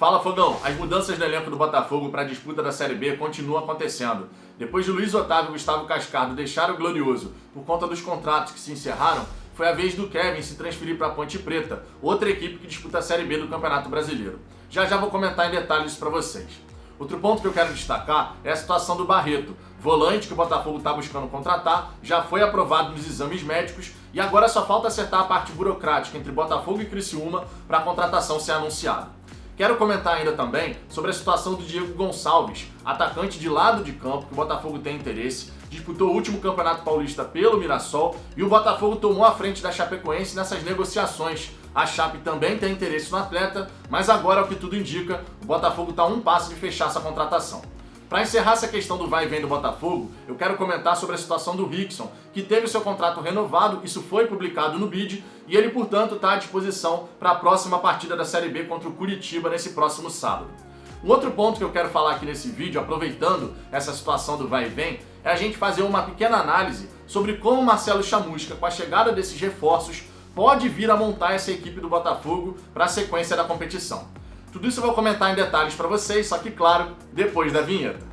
Fala, Fogão! As mudanças no elenco do Botafogo para a disputa da Série B continuam acontecendo. Depois de Luiz Otávio e Gustavo Cascardo deixarem o Glorioso por conta dos contratos que se encerraram, foi a vez do Kevin se transferir para a Ponte Preta, outra equipe que disputa a Série B do Campeonato Brasileiro. Já vou comentar em detalhes isso para vocês. Outro ponto que eu quero destacar é a situação do Barreto, volante que o Botafogo está buscando contratar, já foi aprovado nos exames médicos e agora só falta acertar a parte burocrática entre Botafogo e Criciúma para a contratação ser anunciada. Quero comentar ainda também sobre a situação do Diego Gonçalves, atacante de lado de campo que o Botafogo tem interesse, disputou o último Campeonato Paulista pelo Mirassol e o Botafogo tomou a frente da Chapecoense nessas negociações. A Chape também tem interesse no atleta, mas agora, ao que tudo indica, o Botafogo está a um passo de fechar essa contratação. Para encerrar essa questão do vai e vem do Botafogo, eu quero comentar sobre a situação do Rickson, que teve seu contrato renovado, isso foi publicado no BID, e ele, portanto, está à disposição para a próxima partida da Série B contra o Curitiba nesse próximo sábado. Um outro ponto que eu quero falar aqui nesse vídeo, aproveitando essa situação do vai e vem, é a gente fazer uma pequena análise sobre como o Marcelo Chamusca, com a chegada desses reforços, pode vir a montar essa equipe do Botafogo para a sequência da competição. Tudo isso eu vou comentar em detalhes para vocês, só que, claro, depois da vinheta.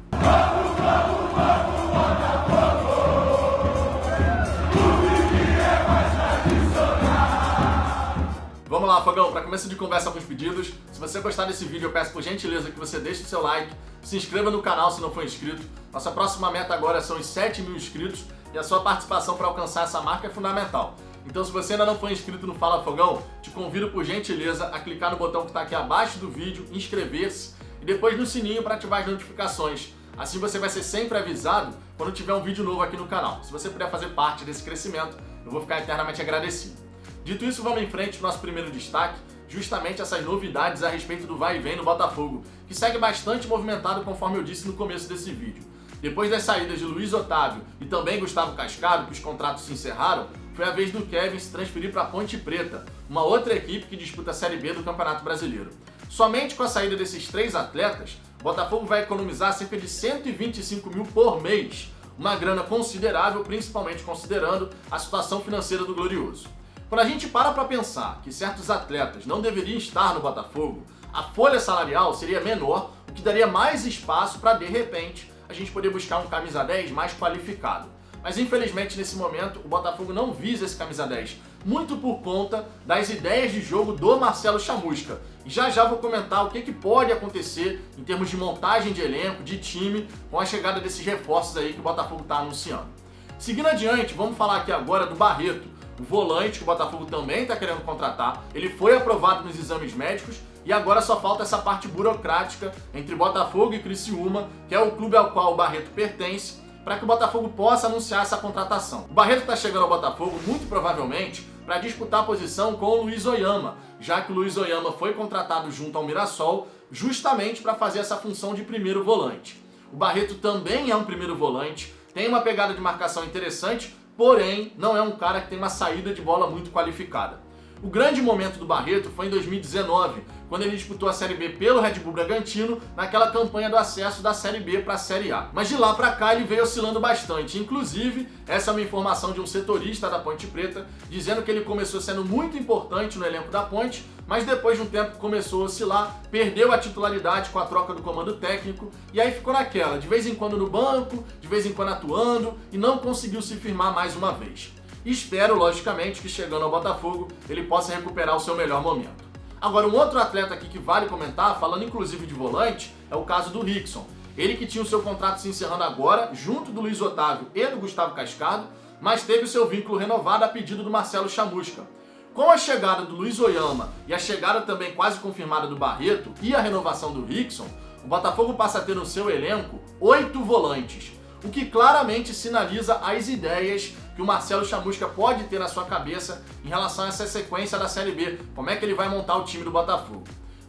Vamos lá, Fogão, para começo de conversa com os pedidos, se você gostar desse vídeo, eu peço por gentileza que você deixe o seu like, se inscreva no canal se não for inscrito. Nossa próxima meta agora são os 7.000 inscritos e a sua participação para alcançar essa marca é fundamental. Então, se você ainda não for inscrito no Fala Fogão, te convido por gentileza a clicar no botão que está aqui abaixo do vídeo, inscrever-se e depois no sininho para ativar as notificações. Assim você vai ser sempre avisado quando tiver um vídeo novo aqui no canal. Se você puder fazer parte desse crescimento, eu vou ficar eternamente agradecido. Dito isso, vamos em frente para o nosso primeiro destaque, justamente essas novidades a respeito do vai e vem no Botafogo, que segue bastante movimentado conforme eu disse no começo desse vídeo. Depois das saídas de Luiz Otávio e também Gustavo Cascardo, que os contratos se encerraram, foi a vez do Kevin se transferir para a Ponte Preta, uma outra equipe que disputa a Série B do Campeonato Brasileiro. Somente com a saída desses três atletas, o Botafogo vai economizar cerca de 125 mil por mês, uma grana considerável, principalmente considerando a situação financeira do Glorioso. Quando a gente para pensar que certos atletas não deveriam estar no Botafogo, a folha salarial seria menor, o que daria mais espaço para, de repente, a gente poder buscar um camisa 10 mais qualificado. Mas infelizmente nesse momento o Botafogo não visa esse camisa 10, muito por conta das ideias de jogo do Marcelo Chamusca. E já vou comentar o que pode acontecer em termos de montagem de elenco, de time, com a chegada desses reforços aí que o Botafogo está anunciando. Seguindo adiante, vamos falar aqui agora do Barreto, o volante que o Botafogo também está querendo contratar. Ele foi aprovado nos exames médicos e agora só falta essa parte burocrática entre Botafogo e Criciúma, que é o clube ao qual o Barreto pertence, para que o Botafogo possa anunciar essa contratação. O Barreto está chegando ao Botafogo muito provavelmente para disputar a posição com o Luiz Oyama, já que o Luiz Oyama foi contratado junto ao Mirassol justamente para fazer essa função de primeiro volante. O Barreto também é um primeiro volante, tem uma pegada de marcação interessante, porém não é um cara que tem uma saída de bola muito qualificada. O grande momento do Barreto foi em 2019, quando ele disputou a Série B pelo Red Bull Bragantino, naquela campanha do acesso da Série B para a Série A. Mas de lá para cá ele veio oscilando bastante. Inclusive, essa é uma informação de um setorista da Ponte Preta, dizendo que ele começou sendo muito importante no elenco da Ponte, mas depois de um tempo começou a oscilar, perdeu a titularidade com a troca do comando técnico, e aí ficou naquela, de vez em quando no banco, de vez em quando atuando, e não conseguiu se firmar mais uma vez. Espero, logicamente, que chegando ao Botafogo ele possa recuperar o seu melhor momento. Agora, um outro atleta aqui que vale comentar, falando inclusive de volante, é o caso do Rickson. Ele que tinha o seu contrato se encerrando agora, junto do Luiz Otávio e do Gustavo Cascardo, mas teve o seu vínculo renovado a pedido do Marcelo Chamusca. Com a chegada do Luiz Oyama e a chegada também quase confirmada do Barreto e a renovação do Rickson, o Botafogo passa a ter no seu elenco 8 volantes, o que claramente sinaliza as ideias que o Marcelo Chamusca pode ter na sua cabeça em relação a essa sequência da Série B, como é que ele vai montar o time do Botafogo.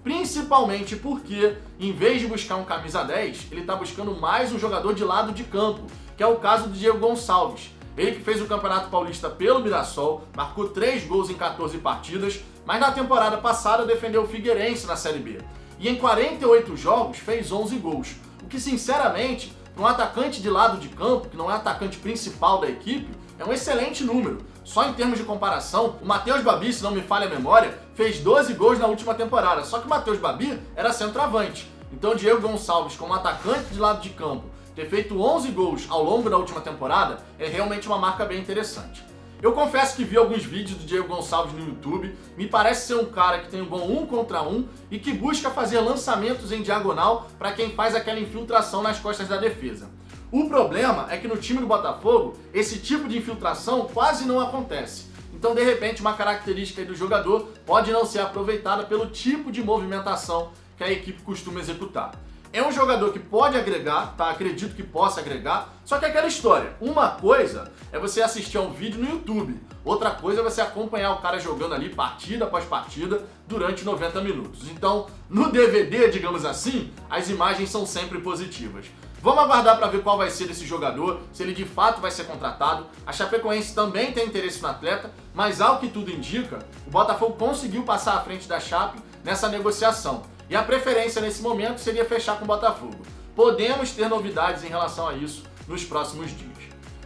Principalmente porque, em vez de buscar um camisa 10, ele está buscando mais um jogador de lado de campo, que é o caso do Diego Gonçalves. Ele que fez o Campeonato Paulista pelo Mirassol, marcou 3 gols em 14 partidas, mas na temporada passada defendeu o Figueirense na Série B. E em 48 jogos fez 11 gols, o que sinceramente, para um atacante de lado de campo, que não é atacante principal da equipe, é um excelente número. Só em termos de comparação, o Matheus Babi, se não me falha a memória, fez 12 gols na última temporada, só que o Matheus Babi era centroavante. Então o Diego Gonçalves, como atacante de lado de campo, ter feito 11 gols ao longo da última temporada é realmente uma marca bem interessante. Eu confesso que vi alguns vídeos do Diego Gonçalves no YouTube, me parece ser um cara que tem um bom 1 contra 1 e que busca fazer lançamentos em diagonal para quem faz aquela infiltração nas costas da defesa. O problema é que no time do Botafogo, esse tipo de infiltração quase não acontece. Então, de repente, uma característica aí do jogador pode não ser aproveitada pelo tipo de movimentação que a equipe costuma executar. É um jogador que pode agregar, tá? Acredito que possa agregar, só que é aquela história. Uma coisa é você assistir a um vídeo no YouTube, outra coisa é você acompanhar o cara jogando ali partida após partida durante 90 minutos. Então, no DVD, digamos assim, as imagens são sempre positivas. Vamos aguardar para ver qual vai ser esse jogador, se ele de fato vai ser contratado. A Chapecoense também tem interesse no atleta, mas ao que tudo indica, o Botafogo conseguiu passar à frente da Chape nessa negociação. E a preferência nesse momento seria fechar com o Botafogo. Podemos ter novidades em relação a isso nos próximos dias.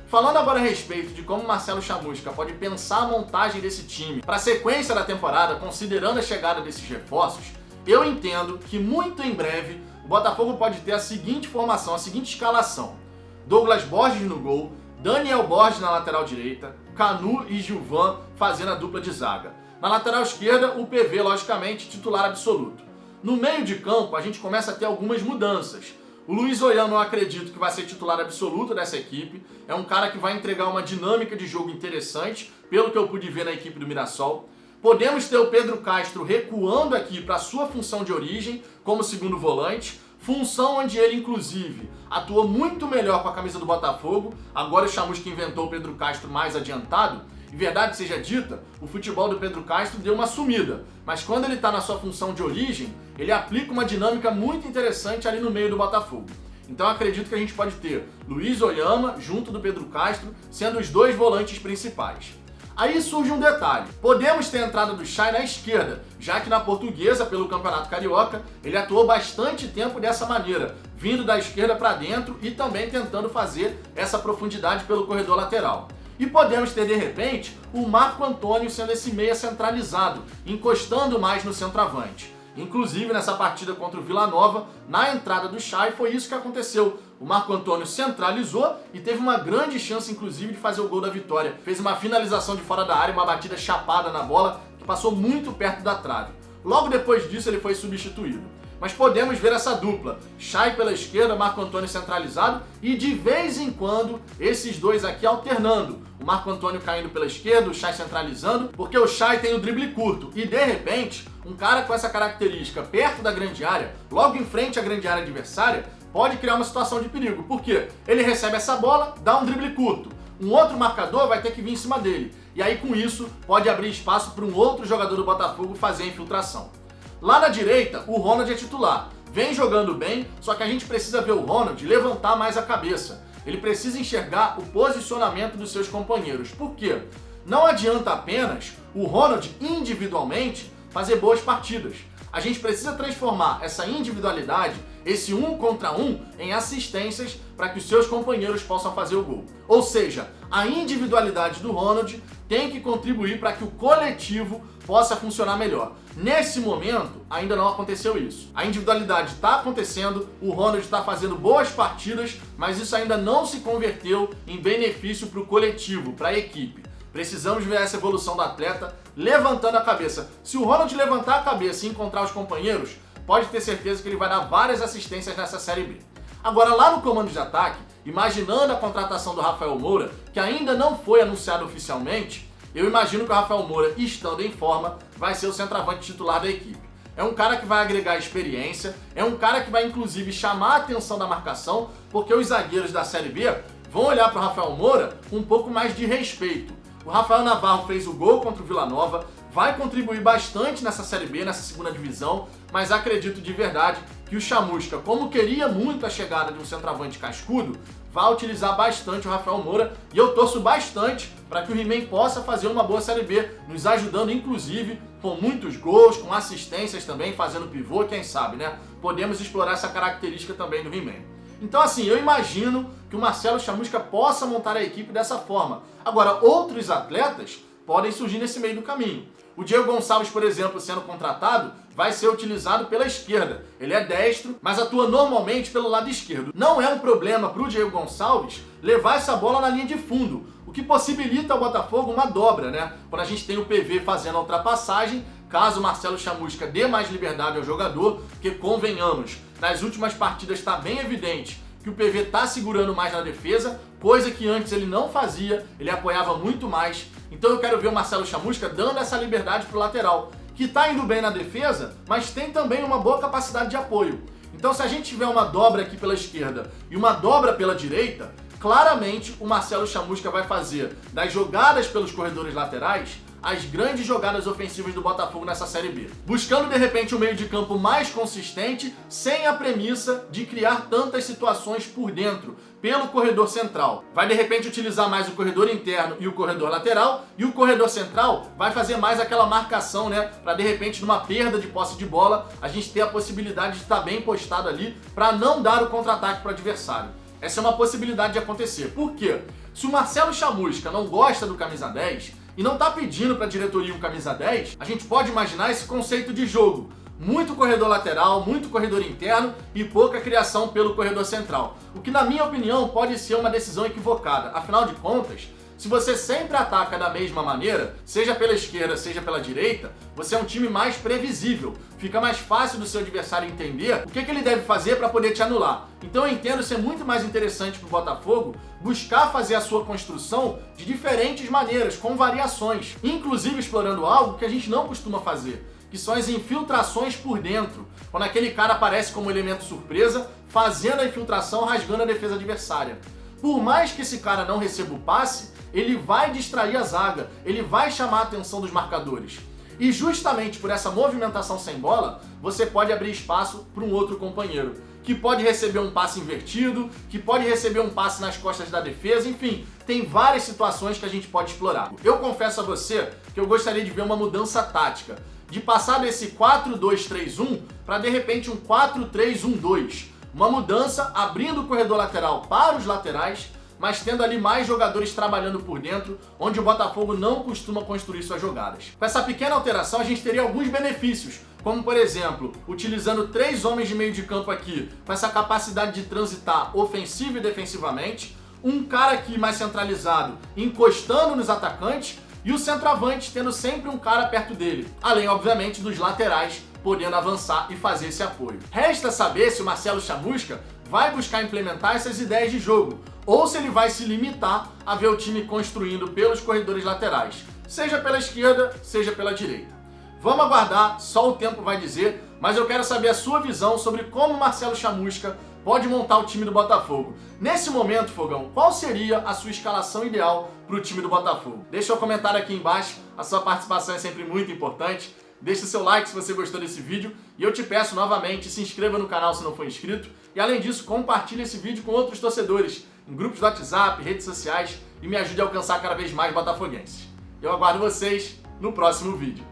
Falando agora a respeito de como Marcelo Chamusca pode pensar a montagem desse time para a sequência da temporada, considerando a chegada desses reforços, eu entendo que muito em breve o Botafogo pode ter a seguinte formação, a seguinte escalação: Douglas Borges no gol, Daniel Borges na lateral direita, Canu e Gilvan fazendo a dupla de zaga. Na lateral esquerda, o PV, logicamente, titular absoluto. No meio de campo, a gente começa a ter algumas mudanças. O Luiz Oyama, eu acredito que vai ser titular absoluto dessa equipe. É um cara que vai entregar uma dinâmica de jogo interessante, pelo que eu pude ver na equipe do Mirassol. Podemos ter o Pedro Castro recuando aqui para sua função de origem, como segundo volante, função onde ele, inclusive, atuou muito melhor com a camisa do Botafogo. Agora o Chamusca inventou o Pedro Castro mais adiantado. E verdade seja dita, o futebol do Pedro Castro deu uma sumida, mas quando ele está na sua função de origem, ele aplica uma dinâmica muito interessante ali no meio do Botafogo. Então acredito que a gente pode ter Luiz Oyama junto do Pedro Castro, sendo os dois volantes principais. Aí surge um detalhe: podemos ter a entrada do Chay na esquerda, já que na Portuguesa, pelo Campeonato Carioca, ele atuou bastante tempo dessa maneira, vindo da esquerda para dentro e também tentando fazer essa profundidade pelo corredor lateral. E podemos ter, de repente, o Marco Antônio sendo esse meia centralizado, encostando mais no centroavante. Inclusive, nessa partida contra o Vila Nova, na entrada do Chay, foi isso que aconteceu. O Marco Antônio centralizou e teve uma grande chance, inclusive, de fazer o gol da vitória. Fez uma finalização de fora da área, uma batida chapada na bola, que passou muito perto da trave. Logo depois disso, ele foi substituído. Mas podemos ver essa dupla, Chay pela esquerda, Marco Antônio centralizado e de vez em quando esses dois aqui alternando. O Marco Antônio caindo pela esquerda, o Chay centralizando, porque o Chay tem o drible curto e de repente um cara com essa característica perto da grande área, logo em frente à grande área adversária, pode criar uma situação de perigo. Por quê? Ele recebe essa bola, dá um drible curto. Um outro marcador vai ter que vir em cima dele. E aí com isso pode abrir espaço para um outro jogador do Botafogo fazer a infiltração. Lá na direita, o Ronald é titular. Vem jogando bem, só que a gente precisa ver o Ronald levantar mais a cabeça. Ele precisa enxergar o posicionamento dos seus companheiros. Por quê? Não adianta apenas o Ronald individualmente fazer boas partidas. A gente precisa transformar essa individualidade, esse 1 contra 1, em assistências para que os seus companheiros possam fazer o gol. Ou seja, a individualidade do Ronald tem que contribuir para que o coletivo possa funcionar melhor. Nesse momento, ainda não aconteceu isso. A individualidade está acontecendo, o Ronald está fazendo boas partidas, mas isso ainda não se converteu em benefício para o coletivo, para a equipe. Precisamos ver essa evolução do atleta levantando a cabeça. Se o Ronald levantar a cabeça e encontrar os companheiros, pode ter certeza que ele vai dar várias assistências nessa Série B. Agora, lá no comando de ataque, imaginando a contratação do Rafael Moura, que ainda não foi anunciado oficialmente, eu imagino que o Rafael Moura, estando em forma, vai ser o centroavante titular da equipe. É um cara que vai agregar experiência, é um cara que vai inclusive chamar a atenção da marcação, porque os zagueiros da Série B vão olhar para o Rafael Moura com um pouco mais de respeito. O Rafael Navarro fez o gol contra o Vila Nova, vai contribuir bastante nessa Série B, nessa segunda divisão, mas acredito de verdade que o Chamusca, como queria muito a chegada de um centroavante cascudo, vai utilizar bastante o Rafael Moura e eu torço bastante para que o He-Man possa fazer uma boa Série B, nos ajudando inclusive com muitos gols, com assistências também, fazendo pivô, quem sabe, né? Podemos explorar essa característica também do He-Man. Então assim, eu imagino que o Marcelo Chamusca possa montar a equipe dessa forma. Agora, outros atletas podem surgir nesse meio do caminho. O Diego Gonçalves, por exemplo, sendo contratado, vai ser utilizado pela esquerda. Ele é destro, mas atua normalmente pelo lado esquerdo. Não é um problema para o Diego Gonçalves levar essa bola na linha de fundo, o que possibilita ao Botafogo uma dobra, né? Quando a gente tem o PV fazendo a ultrapassagem, caso o Marcelo Chamusca dê mais liberdade ao jogador, porque convenhamos, nas últimas partidas está bem evidente que o PV está segurando mais na defesa, coisa que antes ele não fazia, ele apoiava muito mais. Então eu quero ver o Marcelo Chamusca dando essa liberdade para o lateral, que está indo bem na defesa, mas tem também uma boa capacidade de apoio. Então se a gente tiver uma dobra aqui pela esquerda e uma dobra pela direita, claramente o Marcelo Chamusca vai fazer das jogadas pelos corredores laterais as grandes jogadas ofensivas do Botafogo nessa Série B. Buscando, de repente, um meio de campo mais consistente, sem a premissa de criar tantas situações por dentro, pelo corredor central. Vai, de repente, utilizar mais o corredor interno e o corredor lateral, e o corredor central vai fazer mais aquela marcação, né? Para, de repente, numa perda de posse de bola, a gente ter a possibilidade de estar bem postado ali, para não dar o contra-ataque para o adversário. Essa é uma possibilidade de acontecer. Por quê? Se o Marcelo Chamusca não gosta do camisa 10, e não está pedindo para a diretoria um camisa 10, a gente pode imaginar esse conceito de jogo. Muito corredor lateral, muito corredor interno e pouca criação pelo corredor central. O que, na minha opinião, pode ser uma decisão equivocada. Afinal de contas, se você sempre ataca da mesma maneira, seja pela esquerda, seja pela direita, você é um time mais previsível. Fica mais fácil do seu adversário entender o que ele deve fazer para poder te anular. Então eu entendo ser muito mais interessante para o Botafogo buscar fazer a sua construção de diferentes maneiras, com variações, inclusive explorando algo que a gente não costuma fazer, que são as infiltrações por dentro, quando aquele cara aparece como elemento surpresa, fazendo a infiltração, rasgando a defesa adversária. Por mais que esse cara não receba o passe, ele vai distrair a zaga, ele vai chamar a atenção dos marcadores. E justamente por essa movimentação sem bola, você pode abrir espaço para um outro companheiro, que pode receber um passe invertido, que pode receber um passe nas costas da defesa, enfim, tem várias situações que a gente pode explorar. Eu confesso a você que eu gostaria de ver uma mudança tática, de passar desse 4-2-3-1 para de repente um 4-3-1-2. Uma mudança abrindo o corredor lateral para os laterais, mas tendo ali mais jogadores trabalhando por dentro, onde o Botafogo não costuma construir suas jogadas. Com essa pequena alteração, a gente teria alguns benefícios, como por exemplo, utilizando 3 homens de meio de campo aqui, com essa capacidade de transitar ofensivo e defensivamente, um cara aqui mais centralizado encostando nos atacantes, e o centroavante tendo sempre um cara perto dele, além obviamente dos laterais podendo avançar e fazer esse apoio. Resta saber se o Marcelo Chamusca vai buscar implementar essas ideias de jogo, ou se ele vai se limitar a ver o time construindo pelos corredores laterais, seja pela esquerda, seja pela direita. Vamos aguardar, só o tempo vai dizer, mas eu quero saber a sua visão sobre como o Marcelo Chamusca pode montar o time do Botafogo. Nesse momento, Fogão, qual seria a sua escalação ideal para o time do Botafogo? Deixa um comentário aqui embaixo, a sua participação é sempre muito importante. Deixe seu like se você gostou desse vídeo e eu te peço novamente, se inscreva no canal se não for inscrito e além disso, compartilhe esse vídeo com outros torcedores em grupos do WhatsApp, redes sociais e me ajude a alcançar cada vez mais botafoguenses. Eu aguardo vocês no próximo vídeo.